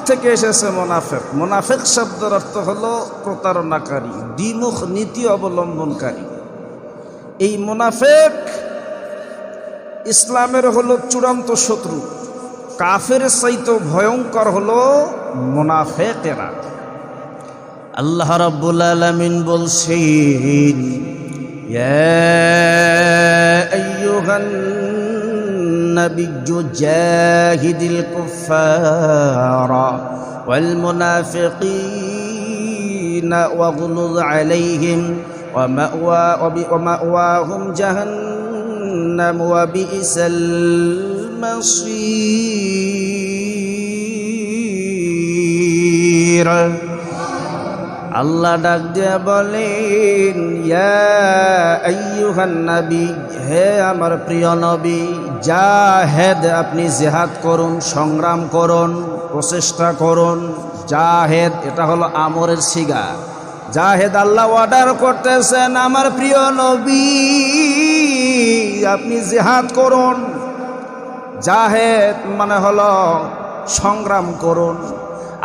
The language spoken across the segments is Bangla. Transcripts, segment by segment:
থেকে এসেছে মুনাফিক। মুনাফিক শব্দের অর্থ হলো প্রতারণাকারী, দ্বিমুখ নীতি অবলম্বনকারী। এই মুনাফিক ইসলামের হলো চূড়ান্ত শত্রু। কাফের চাইতে ভয়ঙ্কর হলো মুনাফিকেরা। আল্লাহ রাব্বুল আলামিন বলছেন, ইয়া আইয়ুহান নাবিয়্যু জাহিদিল কুফারা ওয়াল মুনাফিকিনা ওয়াগলুয আলাইহিম ওয়া মাওয়াহুম জাহান্নাম ওয়া বিইসাল মাসীর। আল্লাহ ডাক দিয়া বলেন, ইয়া আইয়ুহান নবী, হে আমার প্রিয় নবী, জাহেদ, আপনি জিহাদ করুন, সংগ্রাম করুন, প্রচেষ্টা করুন। জাহেদ এটা হলো আমরের সিগা। জাহেদ আল্লাহ অর্ডার করতেছেন, আমার প্রিয় নবী আপনি জিহাদ করুন। জাহেদ মানে হলো সংগ্রাম করুন।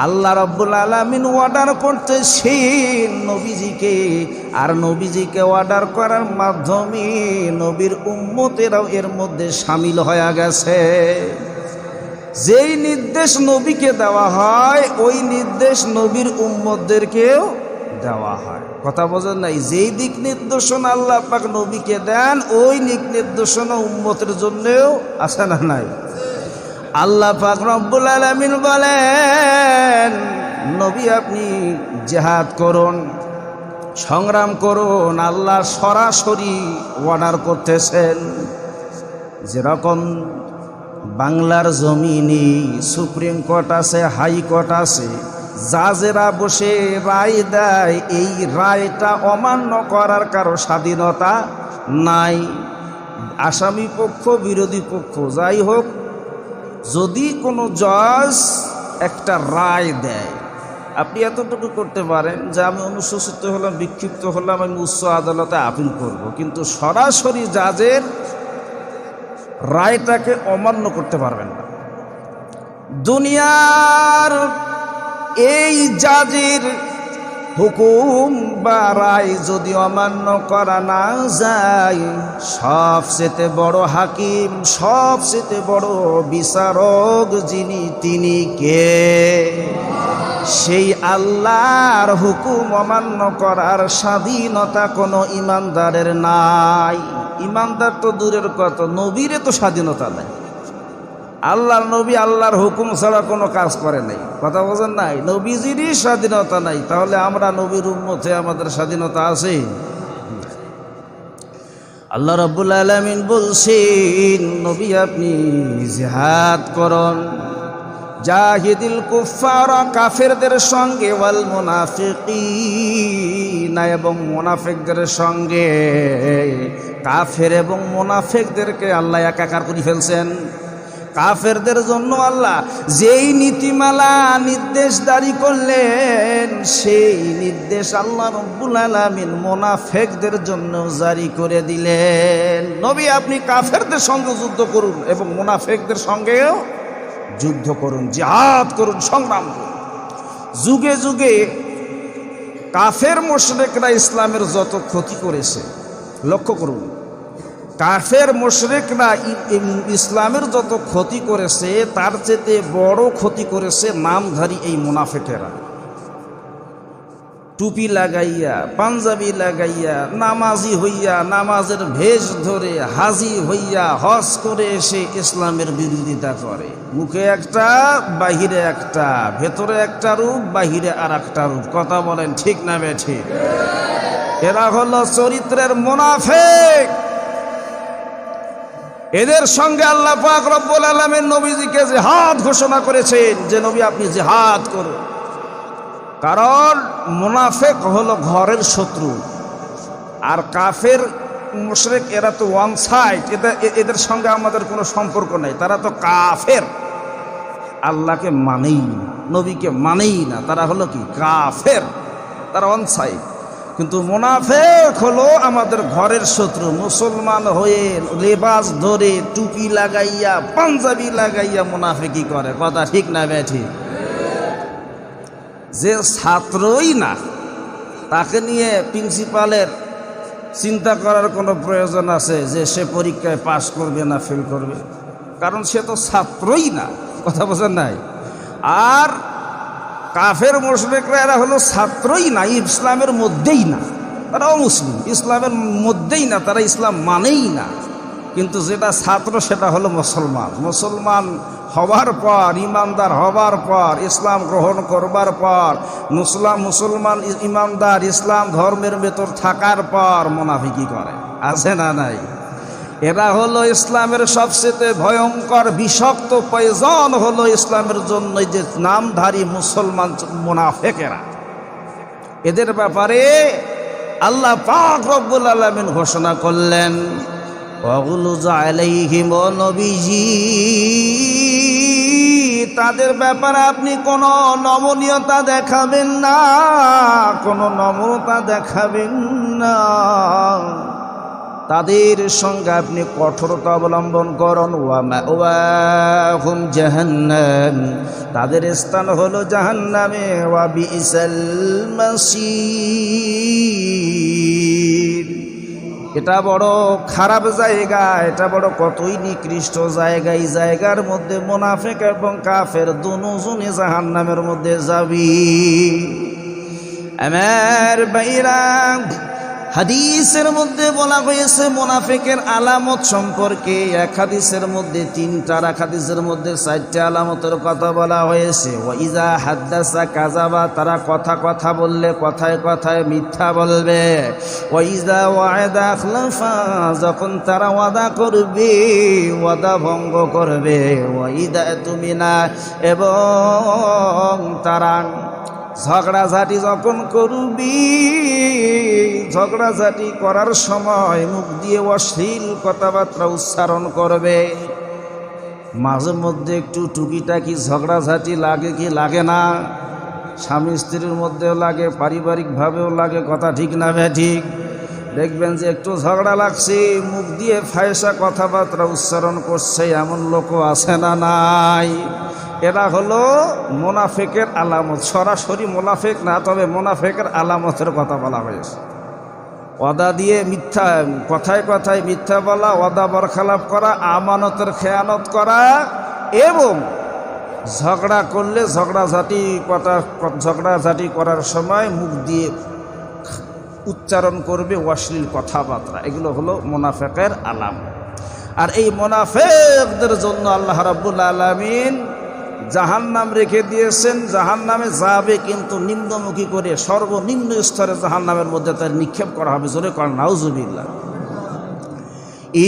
আল্লাহ রাব্বুল আলামিন অর্ডার করতেছেন নবীজিকে, আর নবীজিকে অর্ডার করার মাধ্যমে নবীর উম্মতেরাও এর মধ্যে শামিল হয়ে গেছে। যেই নির্দেশ নবীকে দেওয়া হয় ওই নির্দেশ নবীর উম্মতদেরকেও দেওয়া হয়। কথা বোঝেন নাই? যেই দিক নির্দেশনা আল্লাহ পাক নবীকে দেন ওই দিক নির্দেশনা উম্মতের জন্যও আছে না নাই? আল্লাহ পাক রব্বুল আলামিন বলেন, নবী আপনি জিহাদ করুন, সংগ্রাম করুন। আল্লাহ সরাসরি অর্ডার করতেছেন। যেরকম বাংলার জমিনে সুপ্রিম কোর্ট আছে, হাই কোর্ট আছে, জাজেরা বসে রায় দেয়, এই রায়টা অমান্য করার কারো স্বাধীনতা নাই। আসামি পক্ষ, বিরোধী পক্ষ যাই হোক, যদি কোনো জজ একটা রায় দেয়, আপনি এতটুকু করতে পারেন যে আমি অনুশোচিত হলাম, বিক্ষিপ্ত হলাম, আমি উচ্চ আদালতে আপিল করব, কিন্তু সরাসরি জাজের রায়টাকে অমান্য করতে পারবেন না। দুনিয়ার এই জাজের হুকুম বা রায় যদি অমান্য করা না যায়, সবচেয়ে বড় হাকিম, সবচেয়ে বড় বিচারক যিনি, তিনি কে? সেই আল্লাহর হুকুম অমান্য করার স্বাধীনতা কোনো ইমানদারের নাই। ইমানদার তো দূরের কথা, নবীরে তো স্বাধীনতা নাই। আল্লাহর নবী আল্লাহর হুকুম ছাড়া কোনো কাজ করে নাই। কথা বোঝেন নাই? নবীজিরই স্বাধীনতা নাই, তাহলে আমরা নবীর উম্মতে আমাদের স্বাধীনতা আছে? আল্লাহ রাব্বুল আলামিন বলছেন, নবী আপনি জিহাদ করুন, জাহিদিল কুফারা, কাফেরদের সঙ্গে, ওয়াল মুনাফিকিনা, এবং মুনাফিকদের সঙ্গে। কাফের এবং মুনাফিকদেরকে আল্লাহ একাকার করে ফেলছেন। কাফেরদের জন্য আল্লাহ যেই নীতিমালা নির্দেশ জারি করলেন, সেই নির্দেশ আল্লাহ রাব্বুল আলামিন মুনাফিকদের জন্য জারি করে দিলেন। নবী আপনি কাফেরদের সঙ্গে যুদ্ধ করুন এবং মুনাফিকদের সঙ্গেও যুদ্ধ করুন, জিহাদ করুন, সংগ্রাম করুন। যুগে যুগে কাফের মুশরিকরা ইসলামের যত ক্ষতি করেছে, লক্ষ্য করুন, কাফের মুশরিকরা ইসলামের যত ক্ষতি করেছে তার চেয়ে বড় ক্ষতি করেছে নামধারী এই মুনাফিকেরা। টুপি লাগাইয়া, পাঞ্জাবি লাগাইয়া, নামাজি হইয়া, নামাজের ভেষ ধরে হাজি হইয়া হজ করে এসে ইসলামের বিরোধিতা করে। মুখে একটা, বাহিরে একটা, ভেতরে একটা রূপ, বাহিরে আর একটা রূপ। কথা বলেন ঠিক না বেঠিক? এরা হলো চরিত্রের মুনাফিক। এদের সঙ্গে আল্লাহ পাক রব্বুল আলামিন নবীজিকে জিহাদ ঘোষণা করেছেন, যে নবী আপনি জিহাদ করুন। কারণ মুনাফিক হলো ঘরের শত্রু, আর কাফের মুশরিক এরা তো ওয়ান সাইড, এদের সঙ্গে আমাদের কোনো সম্পর্ক নেই। তারা তো কাফের, আল্লাহকে মানেই না, নবীকে মানেই না, তারা হলো কি কাফের, তারা ওয়ান সাইড। কিন্তু মুনাফিক হলো আমাদের ঘরের শত্রু। মুসলমান হয়ে লেবাস ধরে টুপি লাগাইয়া, পাঞ্জাবি লাগাইয়া মুনাফিকি করে। কথা ঠিক না বেঠিক? যে ছাত্রই না, তাকে নিয়ে প্রিন্সিপালের চিন্তা করার কোনো প্রয়োজন আছে যে সে পরীক্ষায় পাশ করবে না ফেল করবে? কারণ সে তো ছাত্রই না। কথা বোঝেন নাই? আর কাফের মুশরিকরা এরা হলো ছাত্রই না, ইসলামের মধ্যেই না, তারা অমুসলিম, ইসলামের মধ্যেই না, তারা ইসলাম মানেই না। কিন্তু যেটা ছাত্র সেটা হলো মুসলমান। মুসলমান হবার পর, ইমানদার হবার পর, ইসলাম গ্রহণ করবার পর, মুসলমান ইমানদার ইসলাম ধর্মের ভেতর থাকার পর মুনাফিকি করে, আছে না নাই? এরা হলো ইসলামের সবচেয়ে ভয়ঙ্কর বিষাক্ত পয়জন হলো ইসলামের জন্য যে নামধারী মুসলমান মুনাফিকেরা। এদের ব্যাপারে আল্লাহ পাক রব্বুল আলামিন ঘোষণা করলেন, ওয়াগুলুজ আলাইহিম নবীজি, তাদের ব্যাপারে আপনি কোনো নমনীয়তা দেখাবেন না, কোনো নম্রতা দেখাবেন না, তাদের সঙ্গে আপনি কঠোরতা অবলম্বন করুন। ওয়াহুম জাহান্নাম, তাদের স্থান হলো জাহান্নামে। ওয়া বিইসাল মাসির, এটা বড় খারাপ জায়গা, এটা বড় কতই নিকৃষ্ট জায়গা। এই জায়গার মধ্যে মুনাফিক এবং কাফের দুজনে জাহান্নামের মধ্যে যাবি। আমার বাইরা, হাদিসের মধ্যে বলা হয়েছে মুনাফিকের আলামত সম্পর্কে। এক হাদিসের মধ্যে 3টা, এক হাদিসের মধ্যে 4টা আলামতের কথা বলা হয়েছে। ওয়াইজা হাদ্দাসা কাযাবা, তারা কথা বললে কথায় কথায় মিথ্যা বলবে। ওয়াইজা ওয়াদা আখলাফা, যখন তারা ওয়াদা করবে ওয়াদা ভঙ্গ করবে। ওয়াইদা তুমিনা, এবং তারা ঝগড়াঝাটি যখন করবি, ঝগড়াঝাটি করার সময় মুখ দিয়ে অশ্লীল কথাবার্তা উচ্চারণ করবে। মাঝে মধ্যে একটু টুকিটাকি ঝগড়াঝাটি লাগে কি লাগে না? স্বামী স্ত্রীর মধ্যেও লাগে, পারিবারিকভাবেও লাগে, কথা ঠিক না ঠিক? দেখবেন যে একটু ঝগড়া লাগছে, মুখ দিয়ে ফায়সা কথাবার্তা উচ্চারণ করছে, এমন লোকও আছে না নাই? এরা হলো মুনাফিকের আলামত। সরাসরি মুনাফিক না, তবে মুনাফিকের আলামতের কথা বলা হয়েছে। ওয়াদা দিয়ে মিথ্যা, কথায় কথায় মিথ্যা বলা, ওয়াদা বরখালাপ করা, আমানতের খেয়ানত করা, এবং ঝগড়া করলে ঝগড়াঝাটি করার সময় মুখ দিয়ে উচ্চারণ করবে অশ্লীল কথাবার্তা। এগুলো হলো মুনাফিকের আলামত। আর এই মুনাফিকদের জন্য আল্লাহ রাব্বুল আলামিন জাহান্নাম রেখে দিয়েছেন। জাহান্নামে যাবে, কিন্তু নিম্নমুখী করে, সর্বনিম্ন স্তরে জাহান্নামের মধ্যে তার নিক্ষেপ করা হবে। জোরে কর নাউজুবিল্লাহ।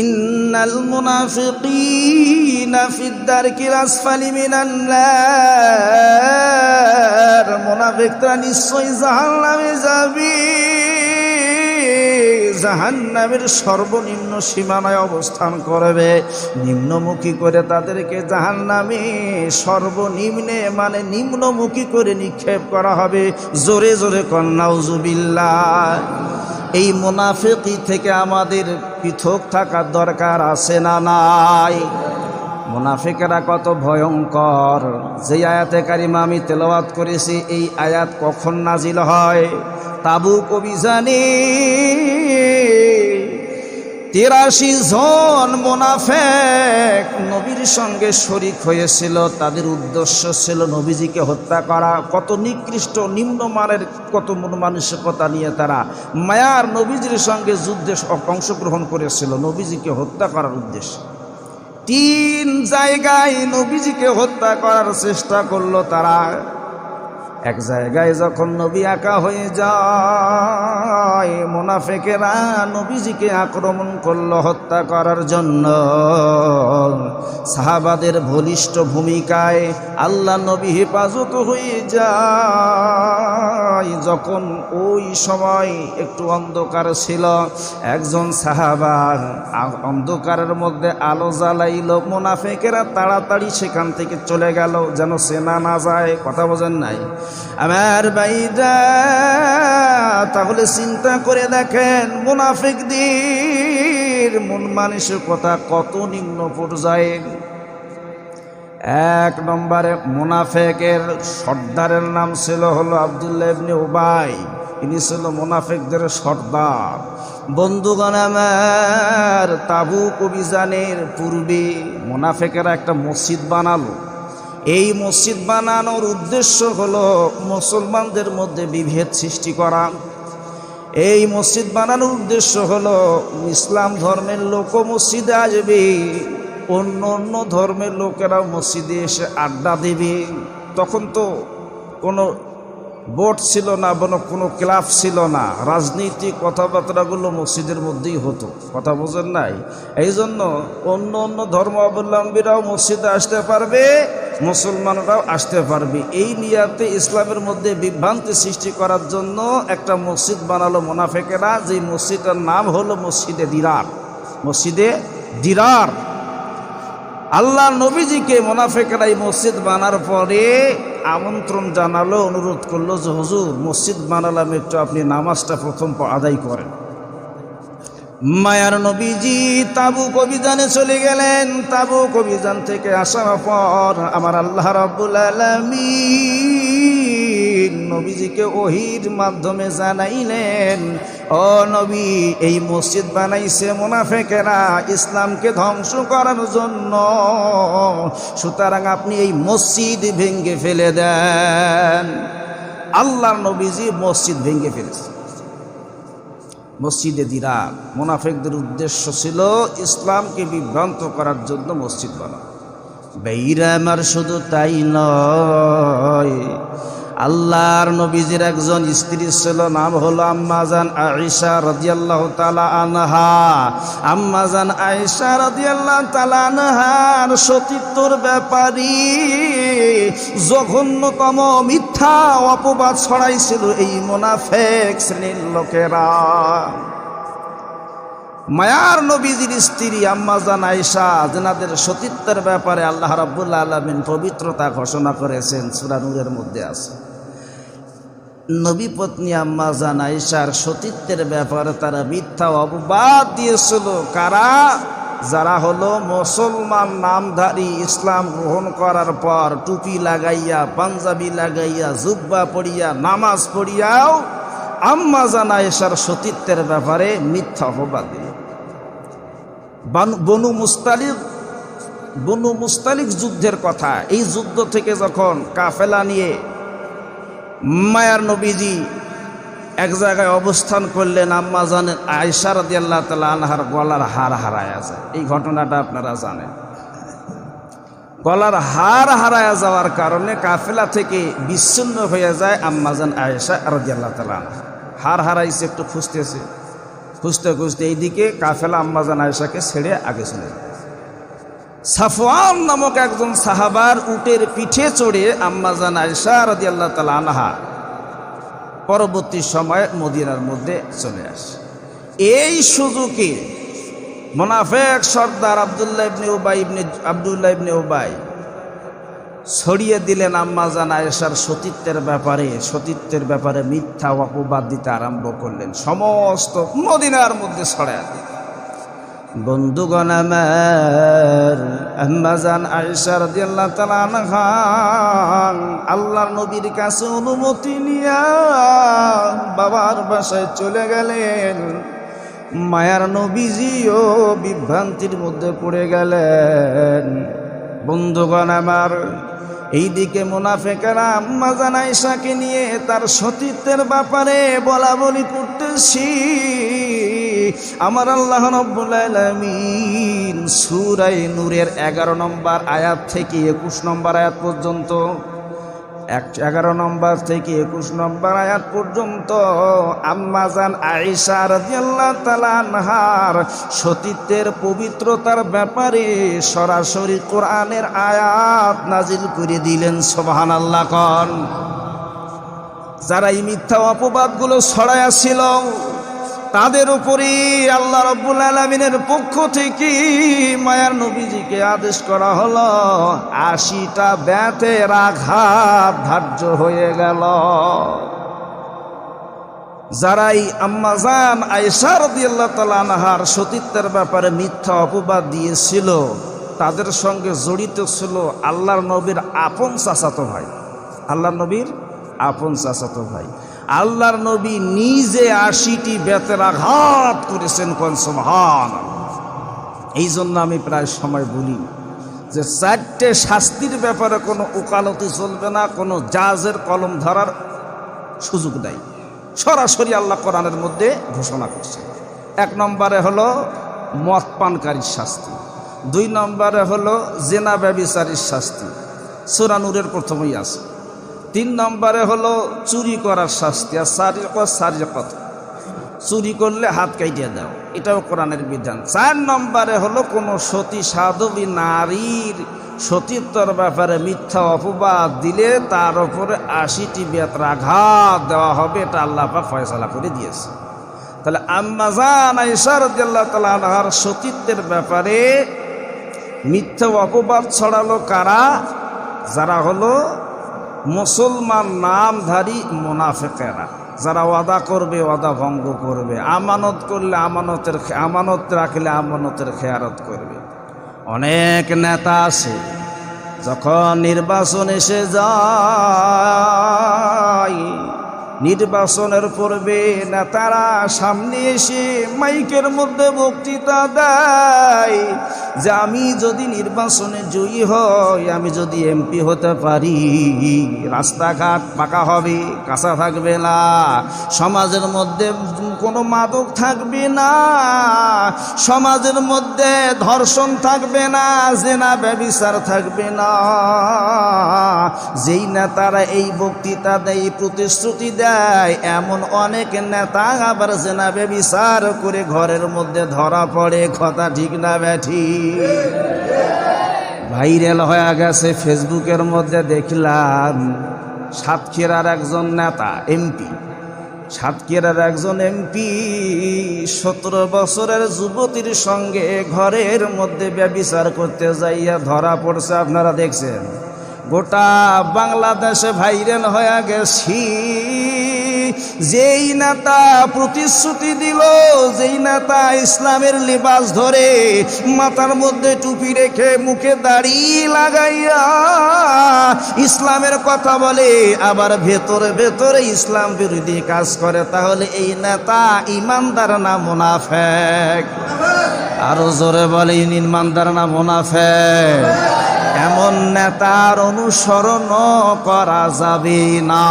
ইন্নাল মুনাফিকিনা ফিদ দারকিল আসফালি মিনান নার, মুনাফিকরা নিশ্চয়ই জাহান্নামে যাবে, জাহান্নামের সর্বনিম্ন সীমানায় অবস্থান করবে। নিম্নমুখী করে তাদেরকে জাহান্নামে সর্বনিম্নে, মানে নিম্নমুখী করে নিক্ষেপ করা হবে। জোরে জোরে কর নাউজুবিল্লাহ। এই মুনাফিকি থেকে আমাদের পৃথক থাকার দরকার আছে না নাই? মুনাফিকেরা কত ভয়ঙ্কর। যে আয়াতে কারিমা আমি তেলাওয়াত করেছি, এই আয়াত কখন নাজিল হয়? তাবুক অভিযানে 83 জন মুনাফিক নবীর সঙ্গে শরীক হয়েছিল। তাদের উদ্দেশ্য ছিল নবীজিকে হত্যা করা। কত নিকৃষ্ট নিম্নমানের, কত মানসিকতা নিয়ে তারা মায়ার নবীজির সঙ্গে যুদ্ধে অংশগ্রহণ করেছিল নবীজিকে হত্যা করার উদ্দেশ্যে। 3 জায়গায় নবীজিকে হত্যা করার চেষ্টা করলো তারা। এক জায়গায় যখন নবী একা হয়ে যায়, মুনাফিকেরা নবীজিকে আক্রমণ করলো হত্যা করার জন্য। সাহাবাদের বলিষ্ঠ ভূমিকায় আল্লাহ নবী হেফাজত হয়ে যায়। যখন ওই সময় একটু অন্ধকার ছিল, একজন সাহাবা অন্ধকারের মধ্যে আলো জ্বালাইল। মুনাফিকেরা তাড়াতাড়ি সেখান থেকে চলে গেল, যেন চেনা না যায়। কথা বোঝেন নাই আমার ভাইরা? তাহলে চিন্তা করে দেখেন মুনাফিকদের মন মানসিকতা কত নিম্ন পর্যায়ে। এক নম্বরে মুনাফেকের সর্দারের নাম ছিল হলো আব্দুল্লাহ ইবনে উবাই। ইনি ছিল মুনাফেকদের সর্দার। বন্ধুগণ আমার, তাবুক অভিযানের পূর্বে মুনাফেকেরা একটা মসজিদ বানালো। এই মসজিদ বানানোর উদ্দেশ্য হলো মুসলমানদের মধ্যে বিভেদ সৃষ্টি করা। এই মসজিদ বানানোর উদ্দেশ্য হলো ইসলাম ধর্মের লোকও মসজিদে আসবে, অন্য অন্য ধর্মের লোকেরাও মসজিদে এসে আড্ডা দেবে। তখন তো কোনো বোর্ড ছিল না, কোনো ক্লাব ছিল না, রাজনীতি কথাবার্তাগুলো মসজিদের মধ্যেই হতো। কথা বোঝেন নাই? এই জন্য অন্য অন্য ধর্মাবলম্বীরাও মসজিদে আসতে পারবে, মুসলমানরাও আসতে পারবে। এই নিয়াতে ইসলামের মধ্যে বিভ্রান্তি সৃষ্টি করার জন্য একটা মসজিদ বানালো মুনাফিকেরা, যে মসজিদের নাম হলো মসজিদে দিরার। মসজিদে দিরার। আল্লাহ নবীজিকে মুনাফিকরা এই মসজিদ বানার পরে আমন্ত্রণ জানালো, অনুরোধ করলো যে হুজুর মসজিদ বানালাম, একটু আপনি নামাজটা প্রথম আদায় করেন। মায়ার নবীজি তাবুক অভিযানে চলে গেলেন। তাবুক অভিযান থেকে আসার পর আমার আল্লাহ রাব্বুল আলামিন নবীজিকে ওহীর মাধ্যমে জানাইলেন, ও নবী, এই মসজিদ বানাইছে মুনাফিকেরা ইসলামকে ধ্বংস করার জন্য, সুতরাং আপনি এই মসজিদ ভেঙে ফেলে দেন। আল্লাহর নবীজি মসজিদ ভেঙে ফেলেছে। মসজিদে দিরার মুনাফিকদের উদ্দেশ্য ছিল ইসলামকে বিভ্রান্ত করার জন্য মসজিদ বানানো। বেইরা আমার শুধু তাই নয়, আল্লাহর নবীজির একজন স্ত্রী ছিল, নাম হলো আম্মাজান আয়েশা রাদিয়াল্লাহু তাআলা আনহা। আম্মাজান আয়েশা রাদিয়াল্লাহু তাআলা আনহার সতীত্বর ব্যাপারে জঘন্যতম মিথ্যা অপবাদ ছড়াইছিল এই মুনাফিক শ্রেণীর লোকেরা। মায়ার নবীজির স্ত্রী আম্মাজান আয়েশা, যেনাদের সতীত্বের ব্যাপারে আল্লাহ রাব্বুল আলামিন পবিত্রতা ঘোষণা করেছেন, সূরা নূরের মধ্যে আছে। নবী পত্নী আম্মাজান আয়েশার সতীত্বের ব্যাপারে তারা মিথ্যা অপবাদ দিয়েছিল। কারা? যারা হলো মুসলমান নামধারী, ইসলাম গ্রহণ করার পর টুপি লাগাইয়া, পাঞ্জাবি লাগাইয়া, জুব্বা পড়িয়া, নামাজ পড়িয়াও আম্মাজান আয়েশার সতীত্বের ব্যাপারে মিথ্যা অপবাদ দিল। বনু মুস্তালিক যুদ্ধের কথা, এই যুদ্ধ থেকে যখন কাফেলা নিয়ে মায়ার নবীজি এক জায়গায় অবস্থান করলেন, আম্মাজান আয়েশা রাদিয়াল্লাহু তাআলা আনহার গলার হার হারায়া যায়। এই ঘটনাটা আপনারা জানেন। গলার হার হারায়া যাওয়ার কারণে কাফেলা থেকে বিচ্ছিন্ন হয়ে যায় আম্মাজান আয়েশা রাদিয়াল্লাহু তাআলা আনহা। হার হারাইছে, একটু খুঁজতেছে, খুঁজতে খুঁজতে এইদিকে কাফেলা আম্মাজান আয়েশাকে ছেড়ে আগে চলে যায়। সাফওয়ান নামক একজন সাহাবার উটের পিঠে চড়ে আম্মাজান আয়েশা রাদিয়াল্লাহু তাআলা আনহা পরবর্তী সময়ে মদিনার মধ্যে চলে আসে। এই সুযোগে মুনাফিক সর্দার আব্দুল্লাহ ইবনে উবাই ছড়িয়ে দিলেন আম্মাজান আয়েশার সতীত্বের ব্যাপারে মিথ্যা অপবাদ দিতে আরম্ভ করলেন। সমস্ত মদিনার মধ্যে ছড়ায় দিলেন। বন্ধুগণ আমার, আম্মাজান আয়েশা রাদিয়াল্লাহু তাআলা আনহা আল্লাহর নবীর কাছে অনুমতি নিয়া বাবার বাসায় চলে গেলেন। মায়ার নবীজিও বিভ্রান্তির মধ্যে পড়ে গেলেন। বন্ধুগণ আমার, এইদিকে মুনাফিকরা আম্মাজান আয়েশাকে নিয়ে তার সতীত্বের ব্যাপারে বলা বলি করতেছি। আমার আল্লাহ রাব্বুল আলামিন সূরা নূরের 11 নম্বর আয়াত থেকে 21 নম্বর আয়াত পর্যন্ত, 11 নম্বর থেকে 21 নম্বর আয়াত পর্যন্ত আম্মাজান আয়েশা রাদিয়াল্লাহু তাআলা আনহার সতীত্বের পবিত্রতার ব্যাপারে সরাসরি কোরআনের আয়াত নাজিল করে দিলেন। সুবহানাল্লাহ কোন। যারা এই মিথ্যা অপবাদগুলো ছড়ায়া ছিল তাদের উপরে আল্লাহ রাব্বুল আলামিনের পক্ষ থেকে মায়ার নবীজিকে আদেশ করা হলো 80টা বেতের আঘাত ধার্য হয়ে গেল। যারাই আম্মাজান আয়েশা রাদিয়াল্লাহু তাআলা আনহার সতীত্বের ব্যাপারে মিথ্যা অপবাদ দিয়েছিল তাদের সঙ্গে জড়িত ছিল আল্লাহর নবীর আপন চাচাতো ভাই। আল্লাহর নবীর আপন চাচাতো ভাই। আল্লাহর নবী নিজে 80টি বেতের আঘাত করেছেন। কোন সুবহানাল্লাহ। এই জন্য আমি প্রায় সময় বলি যে 4টে শাস্তির ব্যাপারে কোনো ওকালতি চলবে না, কোনো জাজের কলম ধরার সুযোগ দেয়। সরাসরি আল্লাহ কোরআনের মধ্যে ঘোষণা করছে। 1 নম্বরে হলো মদ পানকারীর শাস্তি, 2 নম্বরে হলো জেনা ব্যভিচারীর শাস্তি, সূরা নূরের প্রথমেই আছে। 3 নম্বরে হলো চুরি করার শাস্তি, আর সারিকত, চুরি করলে হাত কাটিয়ে দাও, এটাও কোরআনের বিধান। 4 নম্বরে হলো কোনো সতী সাধবী নারীর সতীত্বর ব্যাপারে মিথ্যা অপবাদ দিলে তার উপরে 80টি বেতের আঘাত দেওয়া হবে। এটা আল্লাহ পাক ফয়সালা করে দিয়েছে। তাহলে আম্মা জান আয়েশা রাদিয়াল্লাহু তাআলা আনহার সতীত্বের ব্যাপারে মিথ্যা অপবাদ ছড়ালো কারা? যারা হলো মুসলমান নামধারী মুনাফিকেরা, যারা ওয়াদা করবে ওয়াদা ভঙ্গ করবে, আমানত করলে আমানত রাখলে আমানতের খেয়ারত করবে। অনেক নেতা আছে যখন নির্বাচন এসে যায়, নির্বাচনের পূর্বে নেতারা সামনে এসে মাইকের মধ্যে বক্তৃতা দেয় যে আমি যদি নির্বাচনে জয়ী হই, আমি যদি এমপি হতে পারি, রাস্তাঘাট পাকা হবে, কাঁচা থাকবে না, সমাজের মধ্যে কোনো মাদক থাকবে না, সমাজের মধ্যে ধর্ষণ থাকবে না, জেনা ব্যভিচার থাকবে না। যেই নেতারা এই বক্তৃতা দেয়, প্রতিশ্রুতি দেয়, এমন অনেক নেতা আবার জেনা ব্যভিচার করে ঘরের মধ্যে ধরা পড়ে। কথা ঠিক না ব্যাঠি? ভাইরাল হয়ে গেছে ফেসবুকের মধ্যে। দেখলাম সাতক্ষীরার একজন নেতা এমপি, সাতক্ষীরার একজন এমপি 17 বছরের যুবতীর সঙ্গে ঘরের মধ্যে ব্যভিচার করতে যাইয়া ধরা পড়ছে। আপনারা দেখছেন, গোটা বাংলাদেশে ভাইরাল হয়ে গেছি। যেই নেতা প্রতিশ্রুতি দিল, যেই নেতা ইসলামের লিবাস ধরে, মাথার মধ্যে টুপি রেখে, মুখে দাড়ি লাগাইয়া ইসলামের কথা বলে, আবার ভেতরে ভেতরে ইসলাম বিরোধী কাজ করে, তাহলে এই নেতা ইমানদার না মুনাফেক? আরো জোরে বলে, ইমানদার না মুনাফেক? এমন নেতার অনুসরণ করা যাবে না।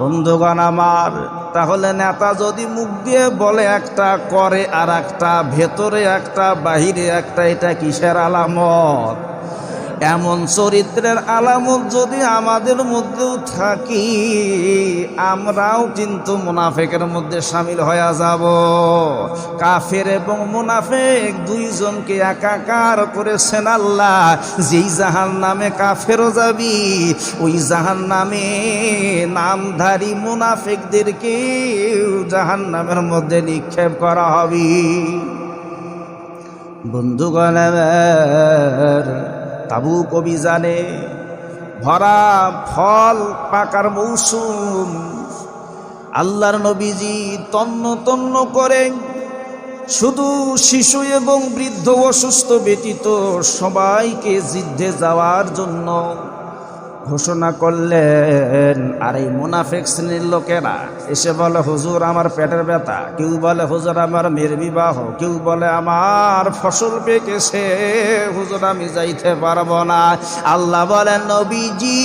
বন্ধুগণ আমার, তাহলে নেতা যদি মুখ দিয়ে বলে একটা, করে আর একটা, ভেতরে একটা বাহিরে একটা, এটা কিসের আলামত? এমন চরিত্রের আলামত যদি আমাদের মধ্যেও থাকি, আমরাও কিন্তু মুনাফিকের মধ্যে শামিল হয়ে যাব। কাফের এবং মুনাফিক দুইজনকে একাকার করেছেন আল্লাহ। যেই জাহান্নামে কাফেরও যাবি, ওই জাহান্নামে নামধারী মুনাফিকদেরকে জাহান্নামের মধ্যে নিক্ষেপ করা হবে। বন্ধুগণ, তাবুক অভিযানে ভরা ফল পাকার মৌসুম, আল্লাহর নবীজি তন্ন তন্ন করে শুধু শিশু এবং বৃদ্ধ অসুস্থ ব্যতীত সবাইকে যুদ্ধে যাওয়ার জন্য ঘোষণা করলেন। আর এই মুনাফিক শ্রেণীর লোকেরা এসে বলে, হুজুর আমার পেটের ব্যথা, কেউ বলে হুজুর আমার মেয়ের বিবাহ, কেউ বলে আমার ফসল পেকেছে, হুজুর আমি যাইতে পারবো না। আল্লাহ বলেন, নবীজি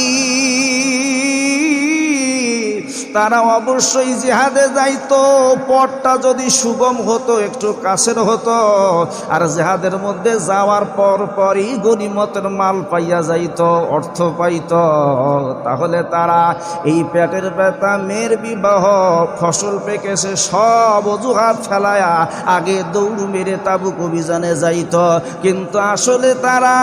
তারা অবশ্যই জিহাদে যাইতো, পথটা যদি সুগম হতো, একটু কাছের হতো, আর জিহাদের মধ্যে যাওয়ার পরই গনিমতের মাল পাইয়া যাইতো, অর্থ পাইত, তাহলে তারা এই পেটের ব্যথা, মেয়ের বিবাহ, ফসল পেকেছে সব অজুহাত ফেলায়া আগে দৌড় মেরে তাবুক অভিযানে যাইত। কিন্তু আসলে তারা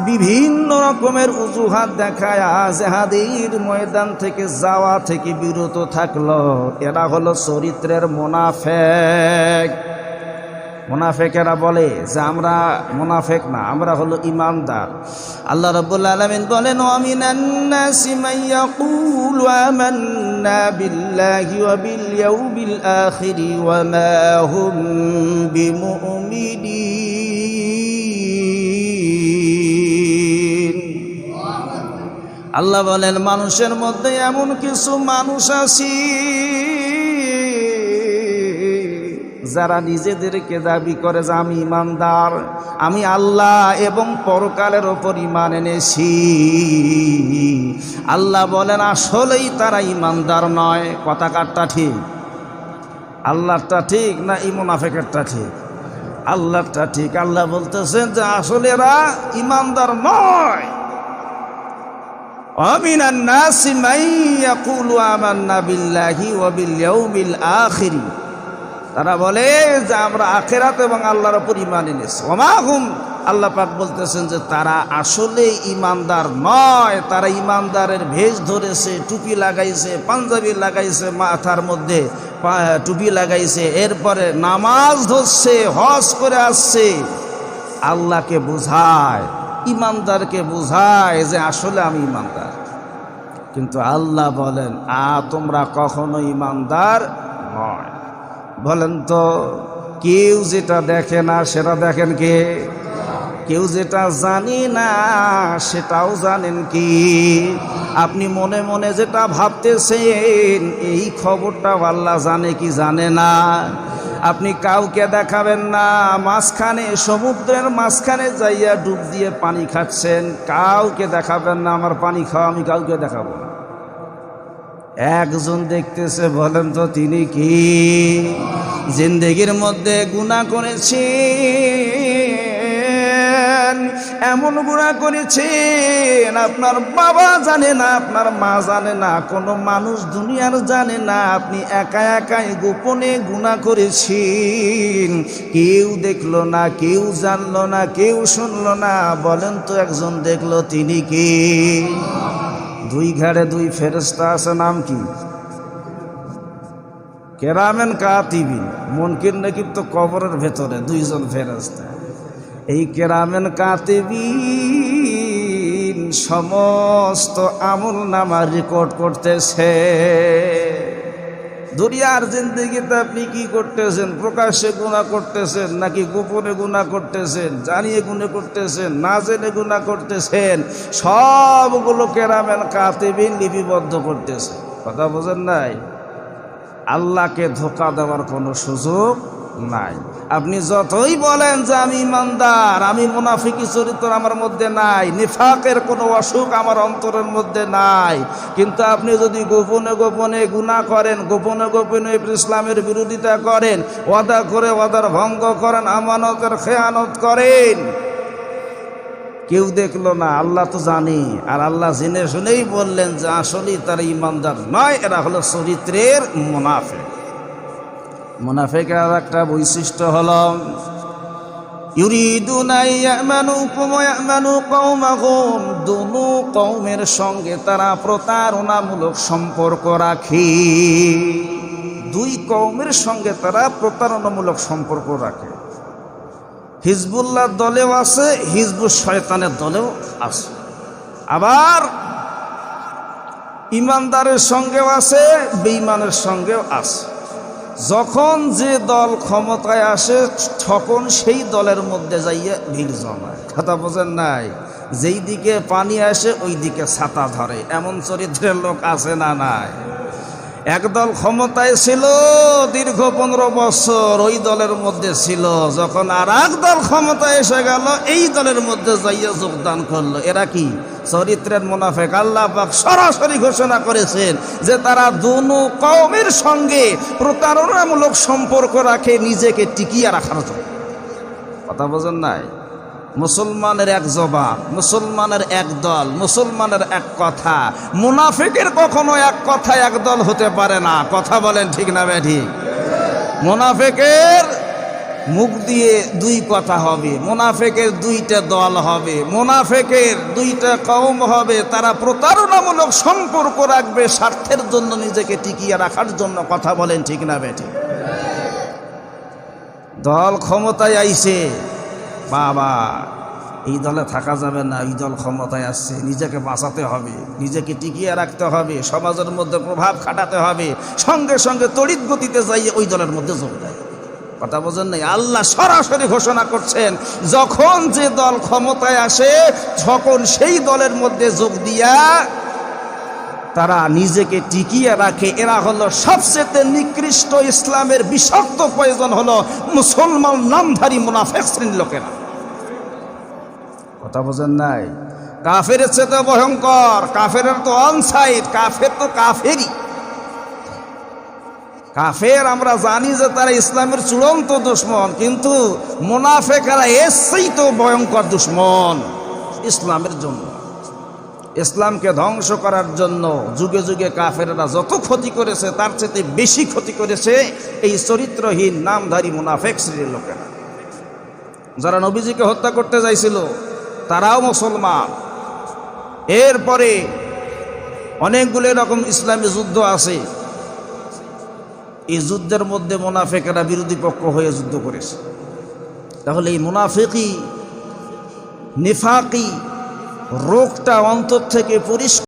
বিভিন্ন রকমের অজুহাত দেখায়া জিহাদের ময়দান থেকে যাওয়া থেকে বিরত থাকলো। এরা হলো চরিত্রের মুনাফিক। মুনাফিকেরা বলে যে আমরা মুনাফিক না, আমরা হলো ইমানদার। আল্লাহ রাব্বুল আলামিন বলেন, ওয়া মিনান নাসি মান ইয়াকুলু আমান্না বিল্লাহি ওয়া বিল ইয়াউমিল আখিরি ওয়া মা হুম বিমুমিনিন। আল্লাহ বলেন মানুষের মধ্যে এমন কিছু মানুষ আছি যারা নিজেদেরকে দাবি করে যে আমি ইমানদার, আমি আল্লাহ এবং পরকালের ওপর ঈমান এনেছি। আল্লাহ বলেন আসলেই তারা ইমানদার নয়। কথা কারটা ঠিক? আল্লাহরটা ঠিক না এই মুনাফিকেরটা ঠিক? আল্লাহরটা ঠিক। আল্লাহ বলতেছেন যে আসলে এরা ইমানদার নয়। ওয়ামিনান নাসি মান ইয়াকুলু আমান্না বিল্লাহি ওয়া বিল ইয়াউমিল আখির, তারা বলে যে আমরা আখিরাত এবং আল্লাহর উপর ঈমান এনেছি। ওমা হুম, আল্লাহ পাক বলতেছেন যে তারা আসলে ইমানদার নয়। তারা ইমানদারের ভেষ ধরেছে, টুপি লাগাইছে, পাঞ্জাবি লাগাইছে, মাথার মধ্যে টুপি লাগাইছে, এরপরে নামাজ ধরছে, হজ করে আসছে। আল্লাহকে বোঝায়, ইমানদারকে বোঝায় যে আসলে আমি ইমানদার। কিন্তু আল্লাহ বলেন তোমরা কখনো ইমানদার নয়। বলেন তো, কেউ যেটা দেখে না সেটা দেখেন কে? কেউ যেটা জানি না সেটাও জানেন কি? আপনি মনে মনে যেটা ভাবতেছেন এই খবরটা আল্লাহ জানে কি জানে না? আপনি কাউকে দেখাবেন না, মাঝখানে সমুদ্রের মাঝখানে যাইয়া ডুব দিয়ে পানি খাচ্ছেন, কাউকে দেখাবেন না আমার পানি খাওয়া, আমি কাউকে দেখাবো না। একজন দেখতেছে, বলেন তো তিনি কি? জিন্দেগির মধ্যে গুনাহ করেছেন, এমন গুনাহ করেছেন আপনার বাবা জানে না, আপনার মা জানে না, কোনো মানুষ দুনিয়ার জানে না। আপনি একা একাই গোপনে গুনাহ করেছেন, কেউ দেখলো না, কেউ জানলো না, কেউ শুনলো না। বলেন তো একজন দেখলো, তিনি কি? দুই ঘাড়ে দুই ফেরেশতা আছে, নাম কি? কেরামেন কাতিবিন। মুনকির নাকির তো কবরের ভেতরে দুইজন ফেরেশতা। এই কেরামেন কাতিবিন সমস্ত আমল নামা রেকর্ড করতেছে। দুনিয়ার জিন্দেগিতে আপনি কি করতেছেন? প্রকাশ্যে গুনাহ করতেছেন নাকি গোপনে গুনাহ করতেছেন? জানিয়ে গুনাহ করতেছেন না জেনে গুনাহ করতেছেন? সবগুলো কেরামেন কাতিবিন লিপিবদ্ধ করতেছে। কথা বোঝেন নাই? আল্লাহকে ধোঁকা দেওয়ার কোনো সুযোগ নাই। আপনি যতই বলেন যে আমি ইমানদার, আমি মুনাফিকি চরিত্র আমার মধ্যে নাই, নিফাকের কোনো অসুখ আমার অন্তরের মধ্যে নাই, কিন্তু আপনি যদি গোপনে গোপনে গুনাহ করেন, গোপনে গোপনে ইসলামের বিরোধিতা করেন, ওয়াদা করে ওয়াদার ভঙ্গ করেন, আমানতের খেয়ানত করেন, কেউ দেখলো না, আল্লাহ তো জানি। আর আল্লাহ জেনে শুনেই বললেন যে আসলেই তারা ইমানদার নয়, এরা হলো চরিত্রের মুনাফিক। মুনাফিকের একটা বৈশিষ্ট্য হলো ইউরিদুনা ইয়ামানুকুম ওয়া ইয়ামানু কওমাহুম, দুনু কওমের সঙ্গে তারা প্রতারণামূলক সম্পর্ক রাখে। দুই কওমের সঙ্গে তারা প্রতারণামূলক সম্পর্ক রাখে। হিজবুল্লাহ দলেও আছে, হিজবুল শয়তানের দলেও আছে, আবার ইমানদারের সঙ্গেও আছে, বেঈমানের সঙ্গেও আছে। যখন যে দল ক্ষমতায় আসে তখন সেই দলের মধ্যে যাইয়া ভিড় জমায়। কথা বোঝেন নাই? যেই দিকে পানি আসে ওই দিকে ছাতা ধরে, এমন চরিত্রের লোক আছে না নাই? একদল ক্ষমতায় ছিল দীর্ঘ 15 বছর, ওই দলের মধ্যে ছিল। যখন আর এক দল ক্ষমতায় এসে গেল, এই দলের মধ্যে যাইয়া যোগদান করলো। এরা কি? চরিত্রের মুনাফিক। আল্লাহ পাক সরাসরি ঘোষণা করেছেন যে তারা দুনু কওমের সঙ্গে প্রতারণামূলক সম্পর্ক রাখে নিজেকে টিকিয়ে রাখার জন্য। কথা বোঝেন নাই? মুসলমানের এক জবান, মুসলমানের এক দল, মুসলমানের এক কথা। মুনাফিকের কখনো এক কথা এক দল হতে পারে না। কথা বলেন ঠিক না ঠিক? মুনাফিকের মুখ দিয়ে দুই কথা হবে, মুনাফিকের দুইটা দল হবে, মুনাফিকের দুইটা কওম হবে। তারা প্রতারণামূলক সম্পর্ক রাখবে স্বার্থের জন্য, নিজেকে টিকিয়ে রাখার জন্য। কথা বলেন ঠিক না ঠিক? দল ক্ষমতায় আইছে, বাবা এই দলে থাকা যাবে না, এই দল ক্ষমতায় আসছে, নিজেকে বাঁচাতে হবে, নিজেকে টিকিয়ে রাখতে হবে, সমাজের মধ্যে প্রভাব খাটাতে হবে, সঙ্গে সঙ্গে তড়িৎ গতিতে যাইয়ে ওই দলের মধ্যে যোগ দেয়। কথা বোঝেন নাই? আল্লাহ সরাসরি ঘোষণা করছেন যখন যে দল ক্ষমতায় আসে তখন সেই দলের মধ্যে যোগ দিয়া তারা নিজেকে টিকিয়ে রাখে। এরা হলো সবচেয়ে নিকৃষ্ট, ইসলামের বিষাক্ত প্রয়োজন হলো মুসলমান নামধারী মুনাফিক শ্রেণীর লোকেরা। কথা বোঝেন নাই? কাফের চেয়ে ভয়ঙ্কর, কাফেরের তো অনসাইড, কাফের তো কাফেরই। কাফের আমরা জানি যে তারা ইসলামের চূড়ান্ত দুশ্মন, কিন্তু মুনাফিকরা এসেই তো ভয়ঙ্কর দুশ্মন ইসলামের জন্য। ইসলামকে ধ্বংস করার জন্য যুগে যুগে কাফেররা যত ক্ষতি করেছে তার চেয়ে বেশি ক্ষতি করেছে এই চরিত্রহীন নামধারী মুনাফিক শ্রেণীর লোকেরা। যারা নবীজিকে হত্যা করতে যাইছিল তারাও মুসলমান। এরপরে অনেকগুলো এরকম ইসলামী যুদ্ধ আছে, এই যুদ্ধের মধ্যে মুনাফিকরা বিরোধী পক্ষ হয়ে যুদ্ধ করেছে। তাহলে এই মুনাফিকি নিফাকি রোগটা অন্তর থেকে পরিষ্কার